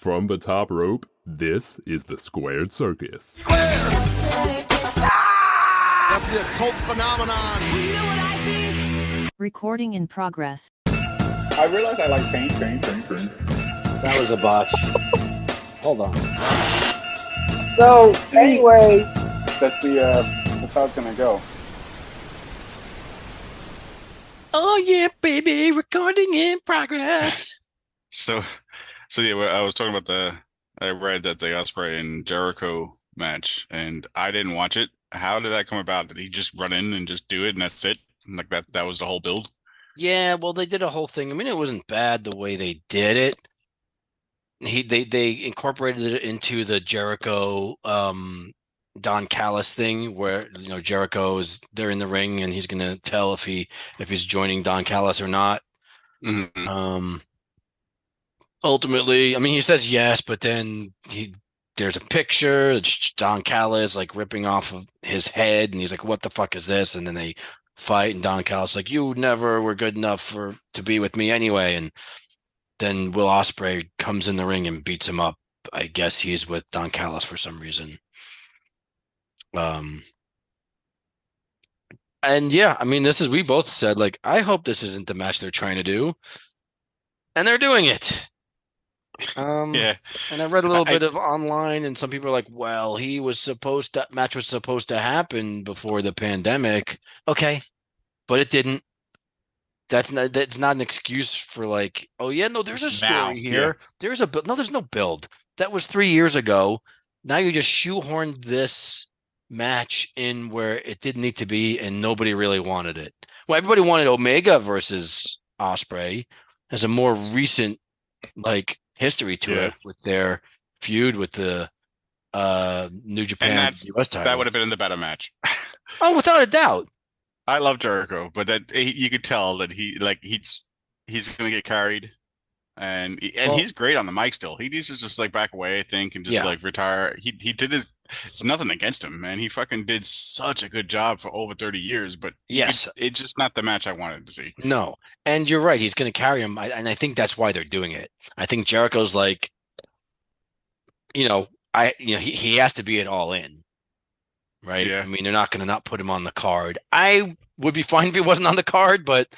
From the top rope, this is the Squared Circus. Square! Ah! That's the occult phenomenon. You know what I think? Recording in progress. I realize I like paint. That was a botch. Hold on. So, anyway, that's how it's gonna go. Oh yeah, baby, recording in progress. So yeah, I was talking about I read that the Ospreay and Jericho match, and I didn't watch it. How did that come about? Did he just run in and just do it, and that's it? Like that was the whole build? Yeah, well, they did a whole thing. I mean, it wasn't bad the way they did it. They incorporated it into the Jericho Don Callis thing, where they're in the ring and he's gonna tell if he's joining Don Callis or not. Mm-hmm. Ultimately, I mean, he says yes, but then there's a picture, it's Don Callis like ripping off of his head, and he's like, "What the fuck is this?" And then they fight, and Don Callis like, "You never were good enough to be with me anyway." And then Will Ospreay comes in the ring and beats him up. I guess he's with Don Callis for some reason. And yeah, I mean, we both said, like, I hope this isn't the match they're trying to do, and they're doing it. Yeah. And I read a little bit of online, and some people are like, well, that match was supposed to happen before the pandemic. Okay, but it didn't. That's not an excuse for like, oh yeah, no, there's a story here. Yeah. There's a build. No, there's no build. That was 3 years ago. Now you just shoehorned this match in where it didn't need to be, and nobody really wanted it. Well, everybody wanted Omega versus Ospreay as a more recent like history to it with their feud with the New Japan US title. That would have been the better match. Oh, without a doubt. I love Jericho, but you could tell that he's gonna get carried, and he's great on the mic still. He needs to just like back away, I think, and just like retire. He did his. It's nothing against him, man. He fucking did such a good job for over 30 years, but it's just not the match I wanted to see. No, and you're right. He's going to carry him, and I think that's why they're doing it. I think Jericho's like, he has to be at All In, right? Yeah. I mean, they're not going to not put him on the card. I would be fine if he wasn't on the card, but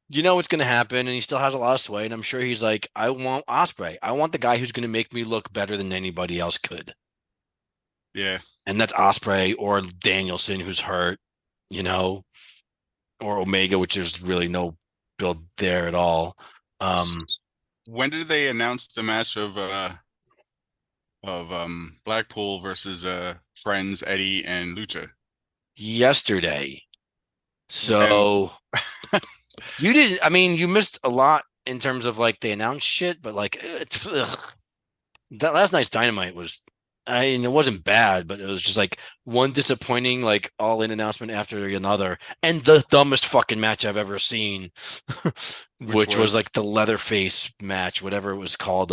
you know what's going to happen, and he still has a lot of sway, and I'm sure he's like, I want Ospreay. I want the guy who's going to make me look better than anybody else could. Yeah. And that's Ospreay or Danielson, who's hurt, or Omega, which there's really no build there at all. When did they announce the match of Blackpool versus Friends, Eddie and Lucha? Yesterday. So you missed a lot in terms of like they announced shit, but like that last night's Dynamite was, it wasn't bad, but it was just like one disappointing like All In announcement after another, and the dumbest fucking match I've ever seen, which was like the Leatherface match, whatever it was called,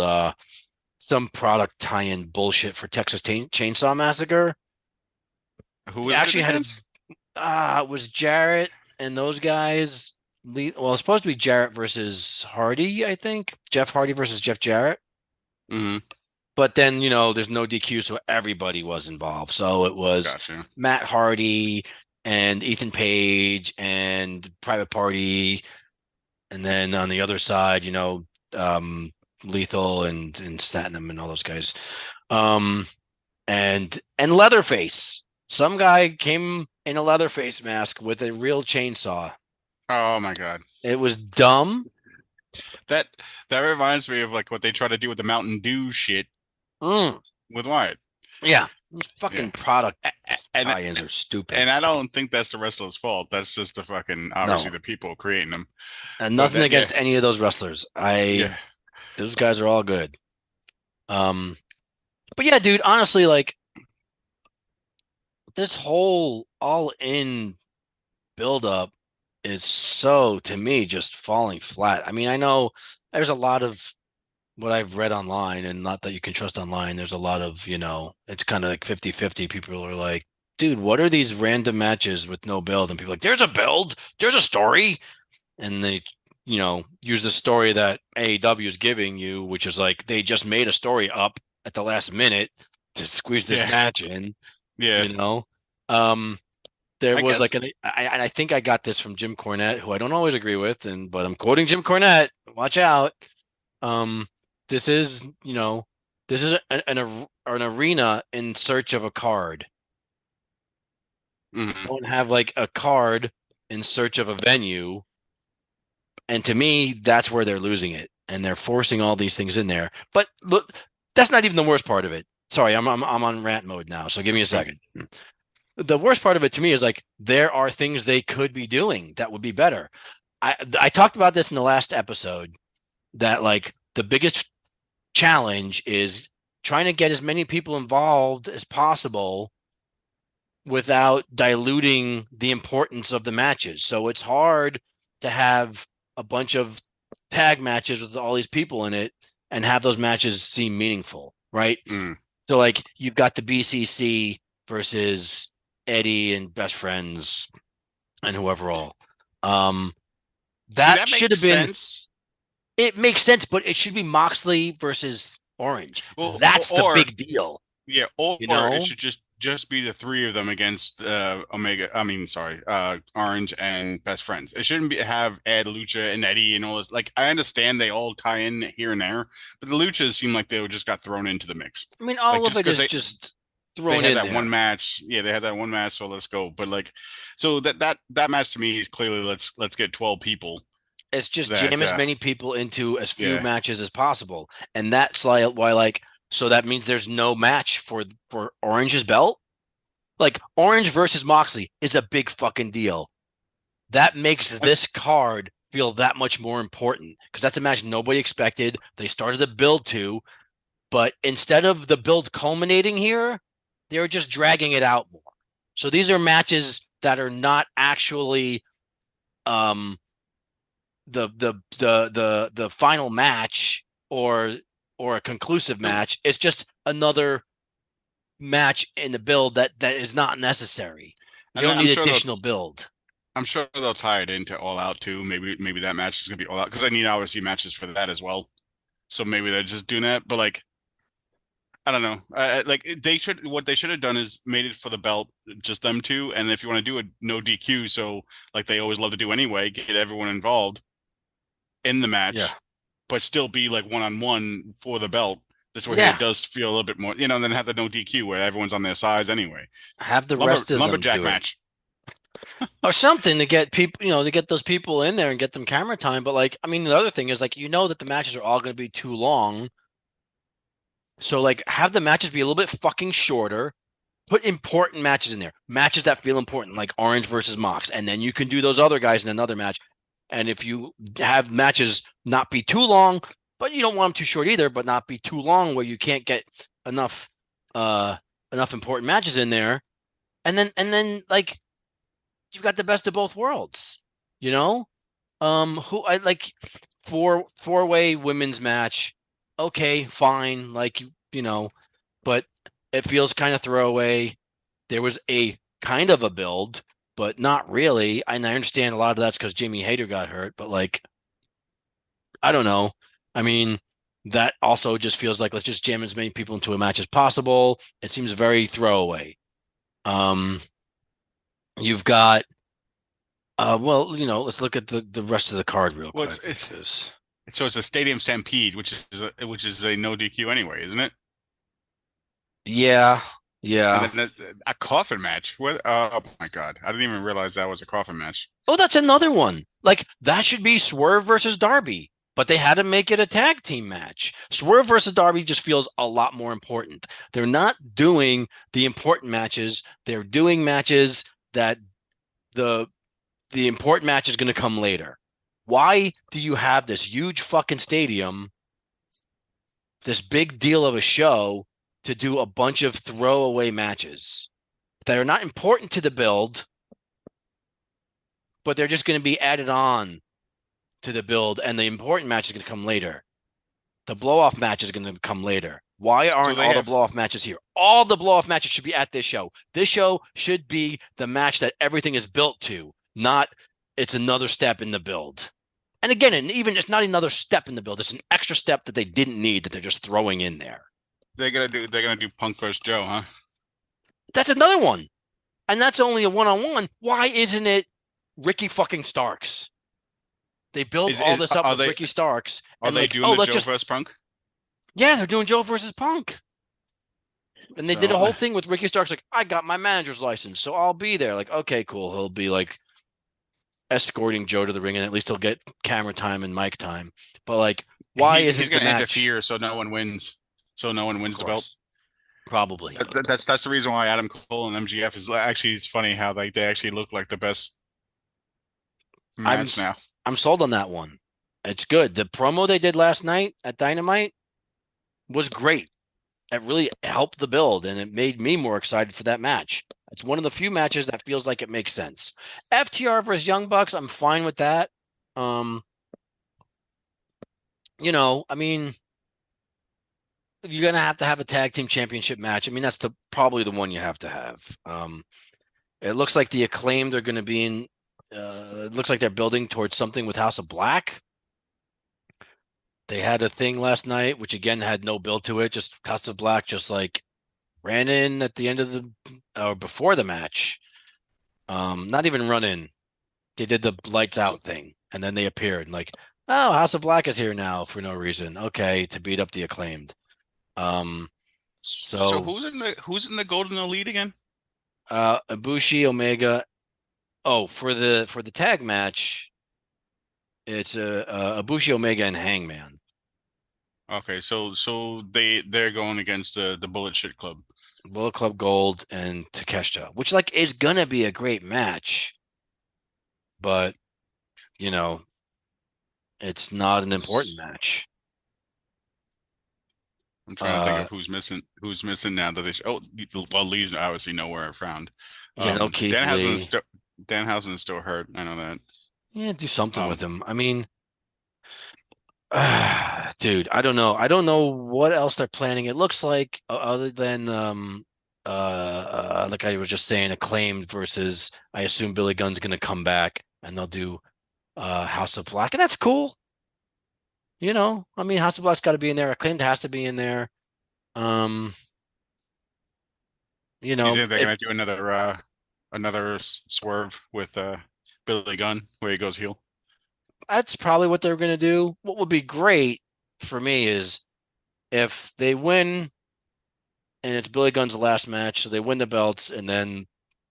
some product tie-in bullshit for Texas Chainsaw Massacre. Who was actually had it was Jarrett and those guys. Well, it's supposed to be Jarrett versus Hardy, I think. Jeff Hardy versus Jeff Jarrett. Mm-hmm. But then, there's no DQ, so everybody was involved. So it was Matt Hardy and Ethan Page and Private Party. And then on the other side, Lethal and Satnam and all those guys. And Leatherface. Some guy came in a Leatherface mask with a real chainsaw. Oh, my God. It was dumb. That reminds me of like what they try to do with the Mountain Dew shit. With Wyatt. Yeah. Fucking product tie-ins are stupid. And I don't think that's the wrestler's fault. That's just the fucking, obviously, the people creating them. And nothing against any of those wrestlers. Those guys are all good. But yeah, dude, honestly, like, this whole All In build-up is so, to me, just falling flat. I mean, I know there's a lot of what I've read online, and not that you can trust online, there's a lot of, it's kind of like 50-50. People are like, dude, what are these random matches with no build? And people are like, there's a build, there's a story. And they use the story that AEW is giving you, which is like they just made a story up at the last minute to squeeze this match in. Yeah. There I was guess. like I think I got this from Jim Cornette, who I don't always agree with, but I'm quoting Jim Cornette. Watch out. Um, this is an arena in search of a card. Mhm. Don't have like a card in search of a venue. And to me, that's where they're losing it, and they're forcing all these things in there. But look, that's not even the worst part of it. Sorry, I'm on rant mode now, so give me a second. The worst part of it to me is like there are things they could be doing that would be better. I talked about this in the last episode that like the biggest challenge is trying to get as many people involved as possible without diluting the importance of the matches. So it's hard to have a bunch of tag matches with all these people in it and have those matches seem meaningful, right? Mm. So like you've got the BCC versus Eddie and Best Friends and whoever all. That should have been sense. It makes sense, but it should be Moxley versus Orange. Well, That's the big deal. Yeah, or it should just be the three of them against Orange and Best Friends. It shouldn't have Ed, Lucha, and Eddie and all this. Like, I understand they all tie in here and there, but the Luchas seem like they just got thrown into the mix. I mean, all of it is just thrown in there. They had that one match. Yeah, they had that one match, so let's go. But like, so that match to me is clearly let's get 12 people. It's just jam as many people into as few matches as possible, and that's why so that means there's no match for Orange's belt. Like Orange versus Moxley is a big fucking deal. That makes this card feel that much more important because that's a match nobody expected. They started the build to, but instead of the build culminating here, they're just dragging it out more. So these are matches that are not actually the final match or a conclusive match. It's just another match in the build that is not necessary. You don't need additional build. I'm sure they'll tie it into All Out too. Maybe that match is gonna be All Out because I need obviously matches for that as well. So maybe they're just doing that. But like, I don't know. What they should have done is made it for the belt, just them two. And if you want to do a no DQ, so like they always love to do anyway, get everyone involved in the match, but still be like one-on-one for the belt. This way it does feel a little bit more, and then have the no DQ where everyone's on their sides anyway. Have the rest of them lumberjack match. Or something to get people, to get those people in there and get them camera time. But like, I mean, the other thing is like, that the matches are all going to be too long. So like, have the matches be a little bit fucking shorter. Put important matches in there, matches that feel important, like Orange versus Mox, and then you can do those other guys in another match. And if you have matches not be too long, but you don't want them too short either, but not be too long where you can't get enough important matches in there, and then like you've got the best of both worlds, who I like four-way women's match. Okay, fine, like but it feels kind of throwaway. There was a kind of a build, but not really. And I understand a lot of that's because Jamie Hayter got hurt, but like, I don't know. I mean, that also just feels like let's just jam as many people into a match as possible. It seems very throwaway. You've got, let's look at the rest of the card real quick. So it's a Stadium Stampede, which is a no DQ anyway, isn't it? Yeah. And then a coffin match. What? Oh my God! I didn't even realize that was a coffin match. Oh, that's another one. Like that should be Swerve versus Darby, but they had to make it a tag team match. Swerve versus Darby just feels a lot more important. They're not doing the important matches. They're doing matches that the important match is going to come later. Why do you have this huge fucking stadium, this big deal of a show, to do a bunch of throwaway matches that are not important to the build, but they're just going to be added on to the build, and the important match is going to come later. The blow-off match is going to come later. Why aren't all the blow-off matches here? All the blow-off matches should be at this show. This show should be the match that everything is built to, not it's another step in the build. And again, and even it's not another step in the build. It's an extra step that they didn't need that they're just throwing in there. They're gonna do Punk versus Joe, huh? That's another one. And that's only a one-on-one. Why isn't it Ricky fucking Starks? They build all this up with Ricky Starks. Are they doing the Joe versus Punk? Yeah, they're doing Joe versus Punk. And they did a whole thing with Ricky Starks, like, I got my manager's license, so I'll be there. Like, okay, cool. He'll be like escorting Joe to the ring, and at least he'll get camera time and mic time. But like, why isn't he's going to interfere so no one wins? So no one wins the belt. Probably. That's the reason why Adam Cole and MGF is actually. It's funny how they actually look like the best match now. I'm sold on that one. It's good. The promo they did last night at Dynamite was great. It really helped the build, and it made me more excited for that match. It's one of the few matches that feels like it makes sense. FTR versus Young Bucks, I'm fine with that. You know, I mean, you're gonna have a tag team championship match. I mean, that's probably the one you have to have. It looks like the Acclaimed are going to be in. It looks like they're building towards something with House of Black. They had a thing last night, which again had no build to it. Just House of Black, just like ran in at the end of or before the match. Not even run in. They did the lights out thing, and then they appeared. Like, oh, House of Black is here now for no reason. Okay, to beat up the Acclaimed. So who's in the Golden Elite again? Ibushi, Omega. Oh, for the tag match, it's Ibushi, Omega, and Hangman. Okay, so they're going against the Bullet Shit Club. Bullet Club Gold and Takeshita, which like is gonna be a great match, but you know, it's not an important match. I'm trying to think of who's missing now that well, Lee's obviously nowhere found. Yeah, no Keith Lee. Danhausen's still hurt. I know that. Yeah, do something with him. I mean, dude, I don't know. I don't know what else they're planning. It looks like other than like I was just saying, Acclaimed versus I assume Billy Gunn's gonna come back and they'll do House of Black, and that's cool. You know, I mean, House of Black's got to be in there. Acclaimed has to be in there. You know, they're gonna do another swerve with Billy Gunn where he goes heel. That's probably what they're going to do. What would be great for me is if they win and it's Billy Gunn's last match, so they win the belts and then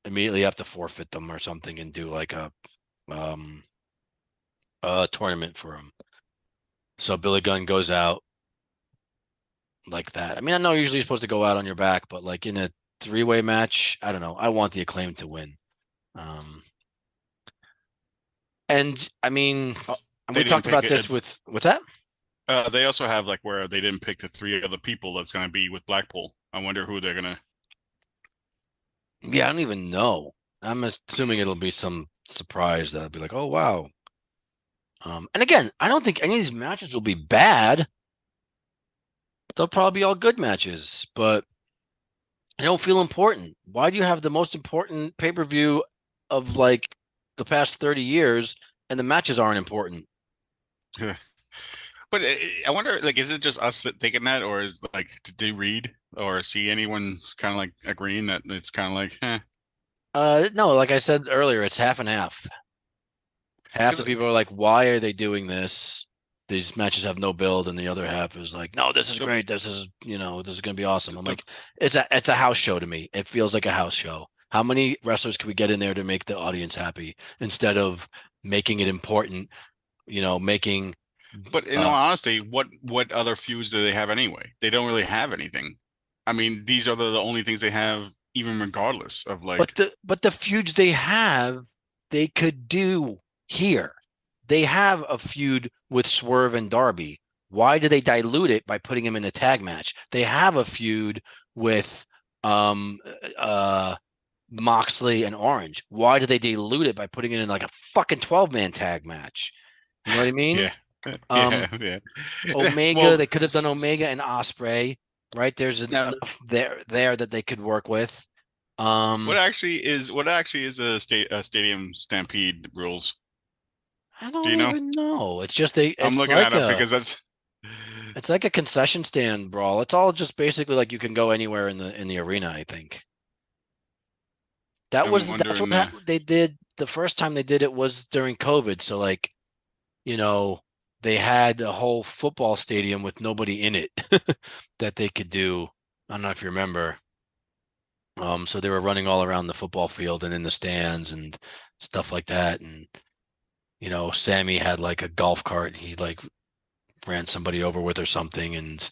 immediately have to forfeit them or something and do like a tournament for him. So Billy Gunn goes out like that. I mean, I know usually you're supposed to go out on your back, but like in a three-way match, I don't know. I want the Acclaim to win. And I mean, we talked about this with what's that? They also have like where they didn't pick the three other people that's going to be with Blackpool. I wonder who they're going to. Yeah, I don't even know. I'm assuming it'll be some surprise that'll be like, oh, wow. And again, I don't think any of these matches will be bad. They'll probably be all good matches, but they don't feel important. Why do you have the most important pay-per-view of like the past 30 years and the matches aren't important? But I wonder, like, is it just us thinking that, or is like, did they read or see anyone kind of like agreeing that it's kind of like, No, like I said earlier, it's half and half. Half the people are like, why are they doing this? These matches have no build, and the other half is like, no, this is great. This is, this is going to be awesome. I'm like, it's a house show to me. It feels like a house show. How many wrestlers can we get in there to make the audience happy instead of making it important? Making. But in all honesty, what other feuds do they have anyway? They don't really have anything. I mean, these are the only things they have, even regardless of like. But the feuds they have, they could do here. They have a feud with Swerve and Darby. Why do they dilute it by putting him in a tag match? They have a feud with Moxley and Orange. Why do they dilute it by putting it in like a fucking 12-man tag match? You know what I mean? Yeah. Yeah. Omega, they could have done Omega and Osprey, right? There's enough there that they could work with. What actually is a stadium stampede rules? I Do don't you know? even know. It's just I'm looking that up because that's. it's like a concession stand brawl. It's all just basically like you can go anywhere in the arena, I think. I'm That's what wondering. they did the first time they did it was during COVID. So like, you know, they had a whole football stadium with nobody in it that they could do. I don't know if you remember. So they were running all around the football field and in the stands and stuff like that. And, Sammy had like a golf cart. He like ran somebody over with or something. And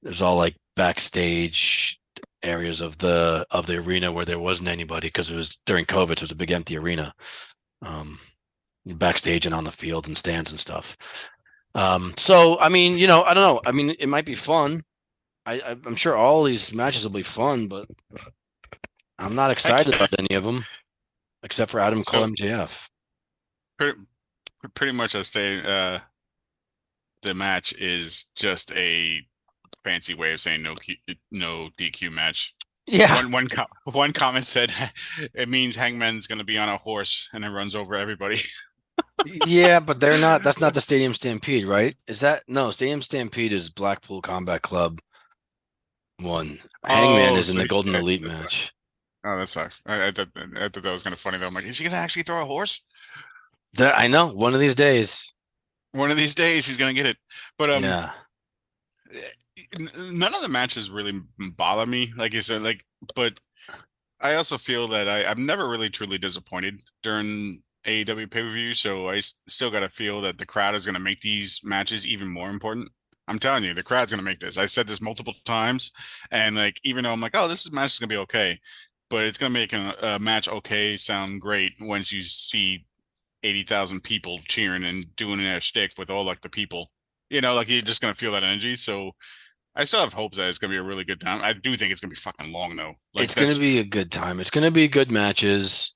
there's all like backstage areas of the arena where there wasn't anybody because it was during COVID, so it was a big empty arena. Backstage and on the field and stands and stuff. So I mean, I don't know. I mean, it might be fun. I'm sure all these matches will be fun, but I'm not Heck, excited about any of them except for Adam Cole so MJF. pretty, pretty much I say the match is just a fancy way of saying no DQ match. Yeah. One comment said it means Hangman's going to be on a horse and then runs over everybody. Yeah, but they're not. That's not the Stadium Stampede, right? Is that no? Stadium Stampede is Blackpool Combat Club one. Hangman is in the Golden Elite match. Oh, that sucks. I thought that was kind of funny though. I'm like, is he going to actually throw a horse? I know. One of these days. One of these days he's going to get it. But Yeah. none of the matches really bother me, like you said. But I also feel that I'm never really truly disappointed during AEW pay-per-view, so I still got to feel that the crowd is going to make these matches even more important. I'm telling you, the crowd's going to make this. I said this multiple times, and like even though I'm like, oh, this match is going to be okay, but it's going to make a match okay sound great once you see 80,000 people cheering and doing their shtick with all like the people. Like you're just going to feel that energy. So I still have hope that it's going to be a really good time. I do think it's going to be fucking long though. Like It's going to be a good time. It's going to be good matches.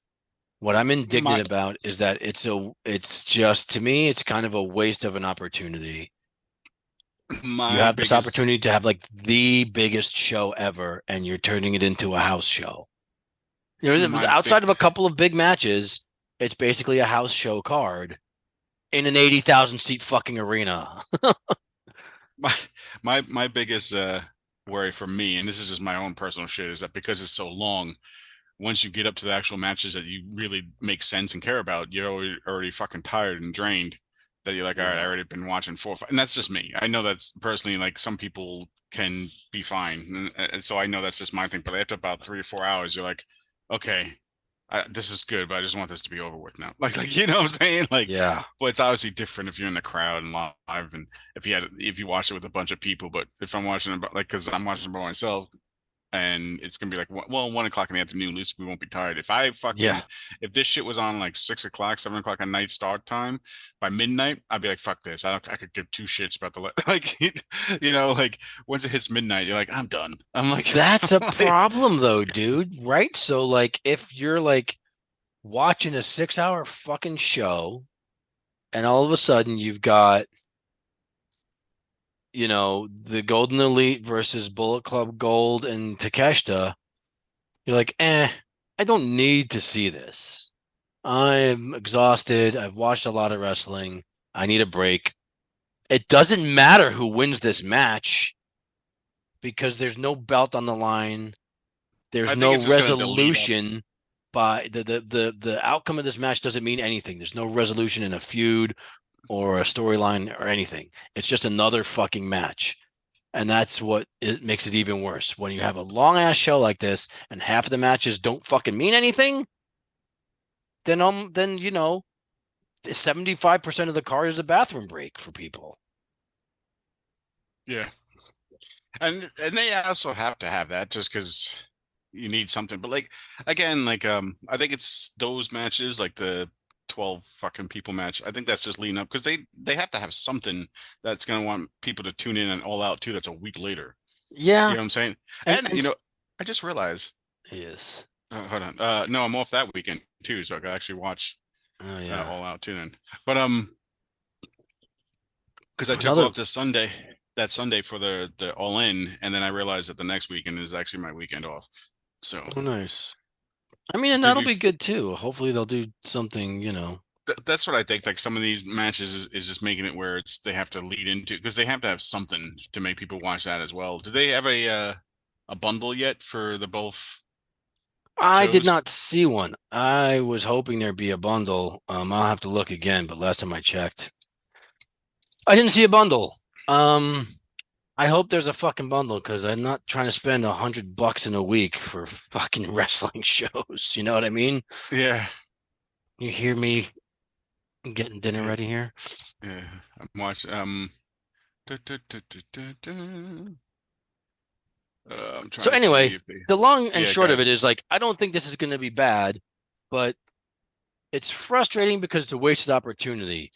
What I'm indignant my about is that it's just to me, it's kind of a waste of an opportunity. You have this opportunity to have like the biggest show ever, and you're turning it into a house show. Outside of a couple of big matches, it's basically a house show card in an 80,000 seat fucking arena. my biggest worry for me, and this is just my own personal shit, is that because it's so long, once you get up to the actual matches that you really make sense and care about, you're already fucking tired and drained. That you're like, all right, I already been watching 4 or 5, and that's just me. I know that's personally like some people can be fine, and so I know that's just my thing. But after about 3 or 4 hours, you're like, okay, this is good, but I just want this to be over with now. Like you know what I'm saying? Like, yeah. But it's obviously different if you're in the crowd and live, and if you watch it with a bunch of people. But if I'm watching it, like, because I'm watching it by myself, and it's gonna be like, well, 1 o'clock in the afternoon, at least we won't be tired. If this shit was on like 6 o'clock, 7 o'clock at night start time, by midnight, I'd be like, fuck this. I could give two shits about the like, like once it hits midnight, you're like, I'm done. I'm like, that's a problem though, dude. Right? So like, if you're like watching a 6-hour fucking show, and all of a sudden you've got the Golden Elite versus Bullet Club Gold and Takeshita, you're like, I don't need to see this. I'm exhausted. I've watched a lot of wrestling. I need a break. It doesn't matter who wins this match because there's no belt on the line. There's no resolution. By the outcome of this match doesn't mean anything. There's no resolution in a feud or a storyline or anything. It's just another fucking match. And that's what it makes it even worse. When you have a long ass show like this and half of the matches don't fucking mean anything, then 75% of the card is a bathroom break for people. Yeah. And they also have to have that just because you need something. But like again, like I think it's those matches, like the 12 fucking people match. I think that's just leading up because they have to have something that's gonna want people to tune in and All Out too. That's a week later. Yeah, you know what I'm saying. And I just realized. Yes. Hold on. No, I'm off that weekend too, so I can actually watch All Out too. Then, but because I took off that Sunday for the All In, and then I realized that the next weekend is actually my weekend off. So nice. I mean, and that'll be good too. Hopefully they'll do something, that's what I think. Like some of these matches is just making it where they have to lead into because they have to have something to make people watch that as well. Do they have a bundle yet for the both I did shows? not see one. I was hoping there'd be a bundle. I'll have to look again, but last time I checked, I didn't see a bundle. I hope there's a fucking bundle because I'm not trying to spend $100 in a week for fucking wrestling shows. You know what I mean? Yeah. You hear me getting dinner ready here? Yeah. I'm watching. Da, da, da, da, da, da. I'm trying So to see anyway, if they. the long and Yeah, short of guys. it is like I don't think this is going to be bad, but it's frustrating because it's a wasted opportunity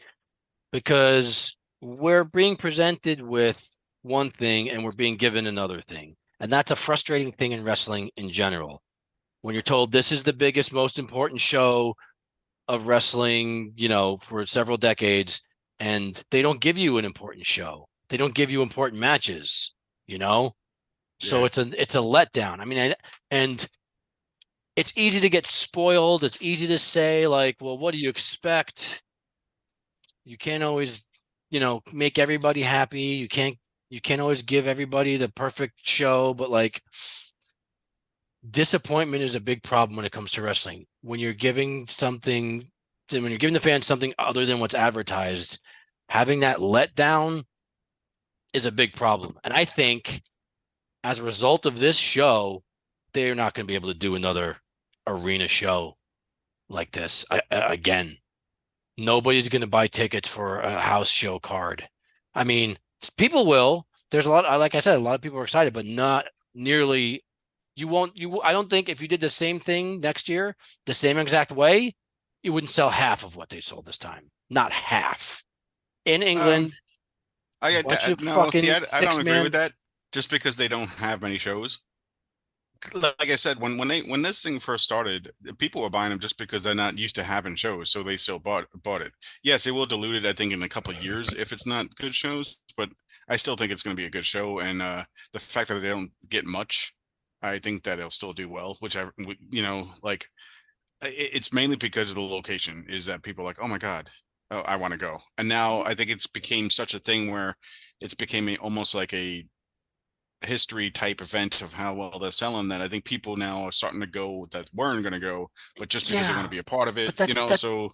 because we're being presented with one thing and we're being given another thing. And that's a frustrating thing in wrestling in general. When you're told this is the biggest, most important show of wrestling, for several decades, and they don't give you an important show. They don't give you important matches, you know? So Yeah. it's a letdown. I mean, and it's easy to get spoiled. It's easy to say like, well, what do you expect? You can't always, make everybody happy. You can't always give everybody the perfect show, but like disappointment is a big problem when it comes to wrestling. When you're giving the fans something other than what's advertised, having that letdown is a big problem. And I think as a result of this show, they're not going to be able to do another arena show like this again. Nobody's going to buy tickets for a house show card. I mean, people will. There's a lot, like I said, a lot of people are excited, but not nearly. I don't think if you did the same thing next year, the same exact way, you wouldn't sell half of what they sold this time. Not half. In Um. England, bunch of No. See, fucking I don't six agree with man. that. Just because they don't have many shows. Like I said, when this thing first started, people were buying them just because they're not used to having shows, so they still bought it. Yes, it will dilute it, I think, in a couple of years if it's not good shows, but I still think it's going to be a good show. And the fact that they don't get much, I think that it'll still do well. Whichever, like it's mainly because of the location. Is that people are like, oh my god, oh, I want to go. And now I think it's became such a thing where it's became almost like a history type event of how well they're selling that I think people now are starting to go that weren't going to go, but just because they want to Yeah, be a part of it, but that's So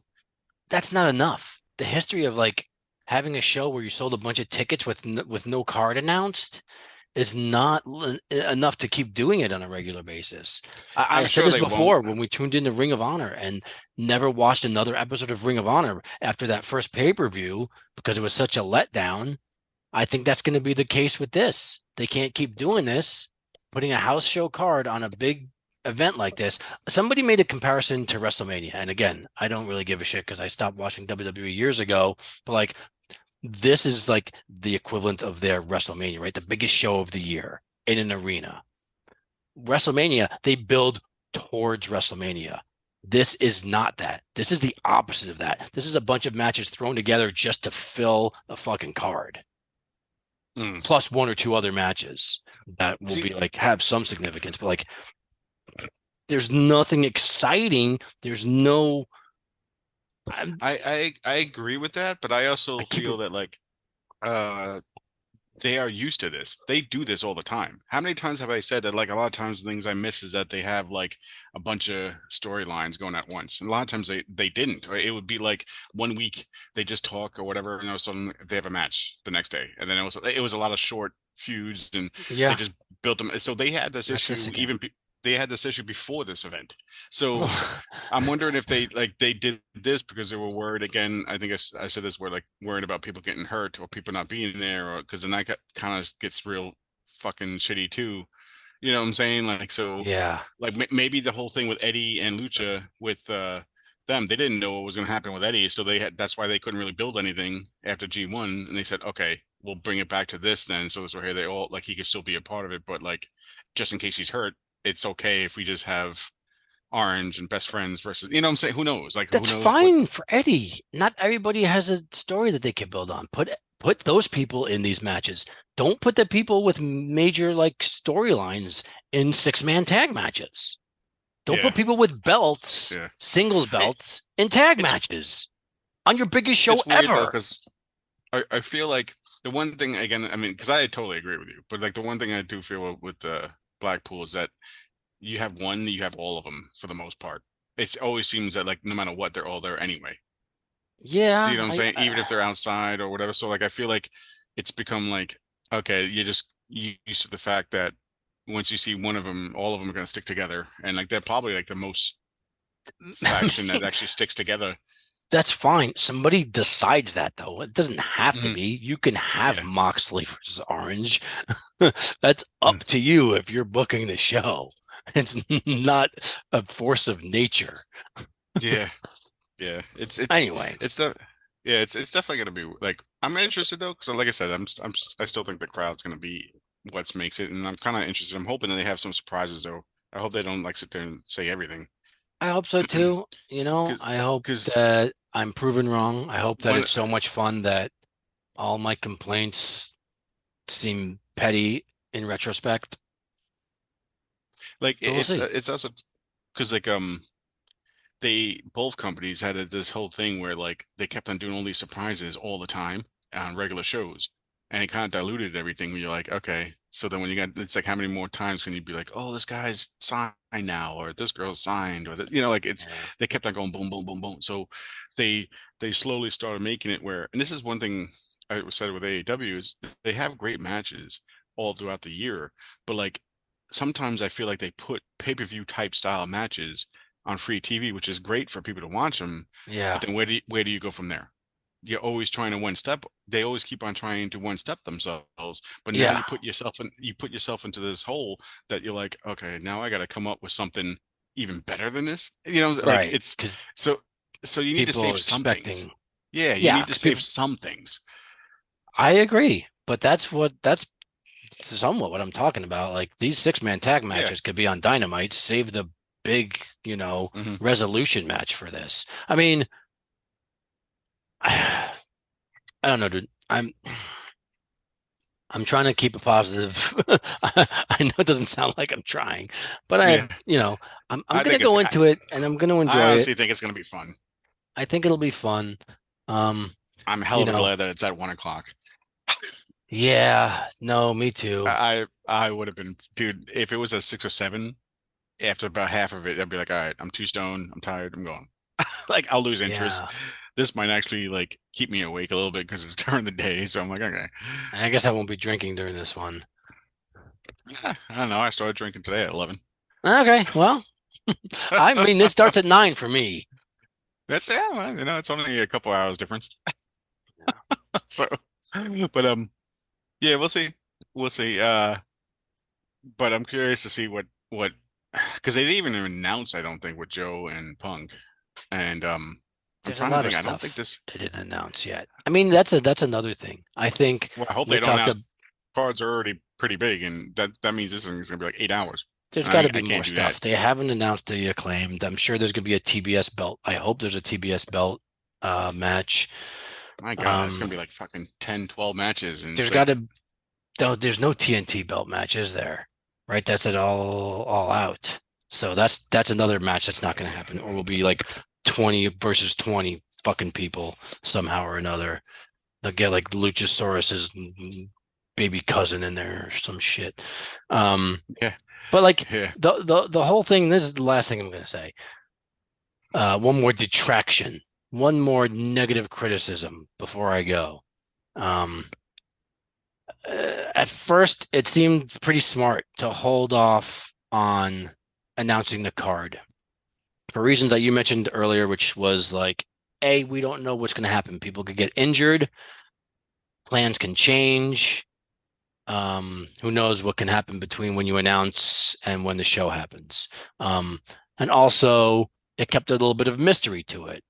that's not enough. The history of like having a show where you sold a bunch of tickets with no card announced is not enough to keep doing it on a regular basis. I I'm said sure this they won't. before when we tuned into Ring of Honor and never watched another episode of Ring of Honor after that first pay-per-view because it was such a letdown. I think that's going to be the case with this. They can't keep doing this, putting a house show card on a big event like this. Somebody made a comparison to WrestleMania. And again, I don't really give a shit because I stopped watching WWE years ago. But like, this is like the equivalent of their WrestleMania, right? The biggest show of the year in an arena. WrestleMania, they build towards WrestleMania. This is not that. This is the opposite of that. This is a bunch of matches thrown together just to fill a fucking card. Plus one or two other matches that will be like have some significance, but like there's nothing exciting. There's no. I agree with that, but I also feel that like they are used to this. They do this all the time. How many times have I said that like a lot of times the things I miss is that they have like a bunch of storylines going at once. And a lot of times they didn't. Or it would be like one week they just talk or whatever, and all of a sudden they have a match the next day. And then it was a lot of short feuds and Yeah, they just built them. So they had this that's issue they had this issue before this event. So I'm wondering if they did this because they were worried again. I think I said this, we're like worried about people getting hurt or people not being there, or because then that kind of gets real fucking shitty too. You know what I'm saying? Like, so yeah, like maybe the whole thing with Eddie and Lucha with them, they didn't know what was going to happen with Eddie, so that's why they couldn't really build anything after G1, and they said, okay, we'll bring it back to this then. So this way they all like he could still be a part of it, but like just in case he's hurt, it's okay if we just have Orange and best friends versus, you know what I'm saying? Who knows? Like, that's who knows fine for Eddie. Not everybody has a story that they can build on. Put those people in these matches. Don't put the people with major like storylines in 6-man tag matches. Don't put people with belts, singles belts, in tag matches. on your biggest show It's weird ever. though, because I feel like the one thing again, I mean, because I totally agree with you, but like the one thing I do feel with the Blackpool is that you have all of them for the most part. It always seems that like no matter what, they're all there anyway. Do you know Yeah, what I'm saying? Even if they're outside or whatever. So like I feel like it's become like, okay, you just used to the fact that once you see one of them, all of them are going to stick together, and like they're probably like the most faction that actually sticks together. that's fine. Somebody decides that though. It doesn't have to Mhm. be. You can have Yeah. Moxley versus Orange. That's up to you if you're booking the show. It's not a force of nature. Yeah. Yeah. Anyway, It's yeah, it's definitely gonna be like I'm interested though, because like I said, I still think the crowd's gonna be what makes it, and I'm kind of interested. I'm hoping that they have some surprises though. I hope they don't like sit there and say everything. I hope so too. Because I hope because that I'm proven wrong. I hope that when it's so much fun that all my complaints seem petty in retrospect. like But we'll see. it's also because like they both companies had this whole thing where like they kept on doing all these surprises all the time on regular shows, and it kind of diluted everything. When you're like, okay, so then when you got, it's like how many more times can you be like, oh, this guy's signed now, or this girl's signed, or like it's Yeah. they kept on going boom, boom, boom, boom. So they they slowly started making it where, and this is one thing I said with AEW is they have great matches all throughout the year, but like sometimes I feel like they put pay-per-view type style matches on free TV, which is great for people to watch them. Yeah. But then where do you go from there? You're always trying to one step. They always keep on trying to one step themselves. But now Yeah. you put yourself into this hole that you're like, okay, now I got to come up with something even better than this. Like Right. it's Because so you need to people are save some things. expecting. Yeah, you Yeah. need to save some things. I agree. But that's somewhat what I'm talking about. Like these 6-man tag Yeah. matches could be on Dynamite. Save the big, Hmm. resolution match for this. I mean, I don't know, dude. I'm trying to keep a positive. I know it doesn't sound like I'm trying, but Yeah. I'm I gonna think it's go into it and I'm gonna I enjoy it. honestly think it's gonna be fun. I think it'll be fun. Um, I'm hell you of a know, glad that it's at 1 o'clock. yeah, no, me too. I would have been, dude, if it was a 6 or 7, after about half of it, I'd be like, all right, I'm too stoned, I'm tired, I'm going. Like I'll lose interest. Yeah, This might actually like keep me awake a little bit because it's during the day. So I'm like, okay. I guess I won't be drinking during this one. I don't know. I started drinking today at 11. Okay, well, I mean, this starts at 9 for me. That's yeah, well, it's only a couple hours difference. So, but yeah, we'll see. We'll see. But I'm curious to see what because they didn't even announce, I don't think, with Joe and Punk. And I'm There's a trying to lot of think. I don't think stuff this. they didn't announce yet. I mean, that's another thing. I think Well, I hope we they don't talked. announce cards are already pretty big, and that means this thing is gonna be like 8 hours. There's And got to be I more can't do that. stuff. They haven't announced the Acclaimed. I'm sure there's going to be a TBS belt. I hope there's a TBS belt match. My God, it's gonna be like fucking 10, 12 matches, and There's it's got like, to. No, there's no TNT belt match, is there? Right? That's it all out. So that's another match that's not going to happen, or will be like 20 versus 20 fucking people somehow or another. They'll get like Luchasaurus's baby cousin in there or some shit. yeah, But like yeah. the whole thing. This is the last thing I'm going to say. One more detraction, one more negative criticism before I go. At first, it seemed pretty smart to hold off on announcing the card for reasons that you mentioned earlier, which was like, A, we don't know what's going to happen. People could get injured, plans can change. Who knows what can happen between when you announce and when the show happens. And also, it kept a little bit of mystery to it.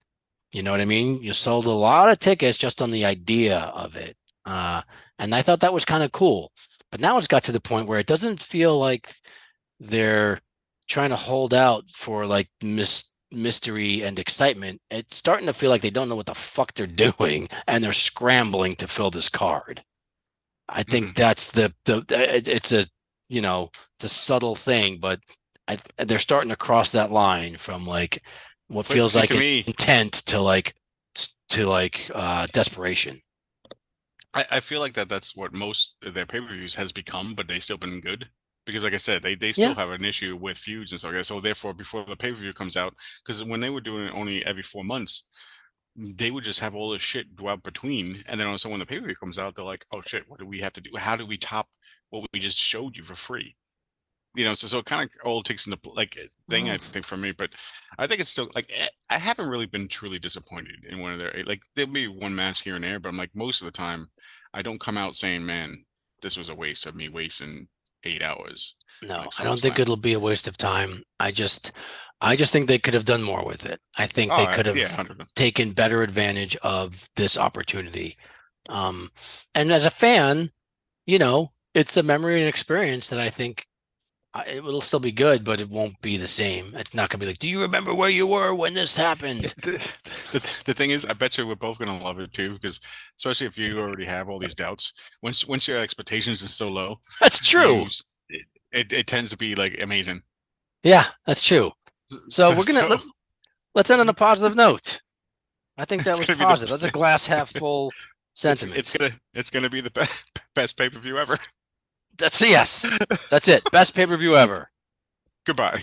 You know what I mean? You sold a lot of tickets just on the idea of it. And I thought that was kind of cool. But now it's got to the point where it doesn't feel like they're trying to hold out for like mystery and excitement. It's starting to feel like they don't know what the fuck they're doing and they're scrambling to fill this card. I think that's it's a it's a subtle thing, but they're starting to cross that line from like what feels like to me, intent to like to like desperation. I feel like that's what most of their pay-per-views has become, but they still been good. Because like I said, they still Yeah. have an issue with feuds and stuff like that. So therefore, before the pay-per-view comes out, because when they were doing it only every 4 months, they would just have all this shit go out between. And then also when the pay-per-view comes out, they're like, oh shit, what do we have to do? How do we top what we just showed you for free? So it kind of all takes into like thing, I think, for me. But I think it's still like I haven't really been truly disappointed in one of their like there'll be one match here and there, but I'm like most of the time I don't come out saying, man, this was a waste of me wasting 8 hours. No, Like I don't think SummerSlam. it'll be a waste of time. I just think they could have done more with it. I think they Oh could yeah, have 100%. taken better advantage of this opportunity. And as a fan, it's a memory and experience that I think it will still be good, but it won't be the same. It's not going to be like, do you remember where you were when this happened? The thing is, I bet you we're both gonna love it too, because especially if you already have all these doubts, once your expectations is so low, That's true. it tends to be like amazing. Yeah, that's true. So let's end on a positive note. I think that It's was gonna be positive. That's a glass half full sentiment. It's gonna be the best pay-per-view ever. Yes. That's it. Best pay-per-view ever. Goodbye.